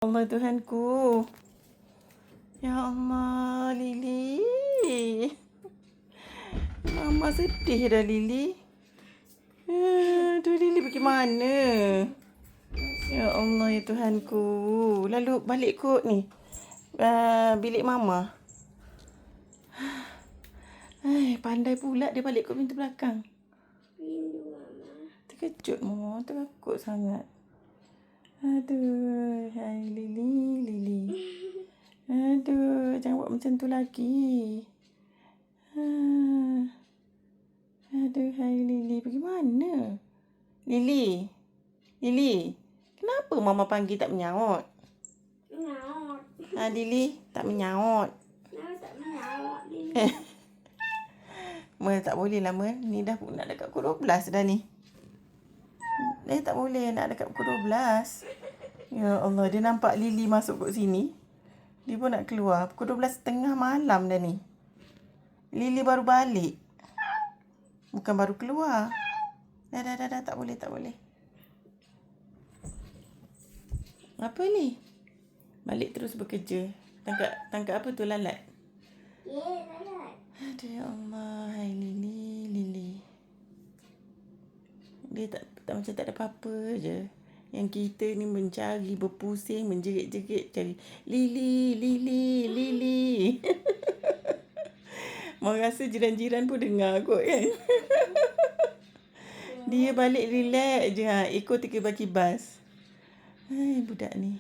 Allah Tuhanku. Ya Allah, Lily. Mama sedih dah, Lily. Aduh, Lily pergi mana? Ya Allah, ya Tuhanku. Lalu balik kot ni. Bilik Mama. Pandai pula dia balik kot pintu belakang. Rindu Mama. Terkejut Mama, takut sangat. Aduh, hai Lily. Aduh, jangan buat macam tu lagi. Aduh, hai Lily, pergi mana? Lily, kenapa Mama panggil tak menyaut? Menyaut. Lily, tak menyaut. Kenapa tak menyaut, Lily? Tak boleh lah, Ni dah nak dekat pukul 12 dah ni. Tak boleh nak dekat pukul 12. Ya Allah, dia nampak Lily masuk kat sini. Dia pun nak keluar. Pukul 12.30 malam dah ni. Lily baru balik. Bukan baru keluar. Dah. Tak boleh. Apa ni? Balik terus bekerja. Tangkap apa tu, lalat? Ya, lalat. Aduh, ya Allah. Hai Lily. Dia tak macam tak ada apa-apa je. Yang kita ni mencari, berpusing, menjerit-jerit cari Lily. Merasa jiran-jiran pun dengar kot kan. Dia balik relax je. Ikut kibas. Hai budak ni.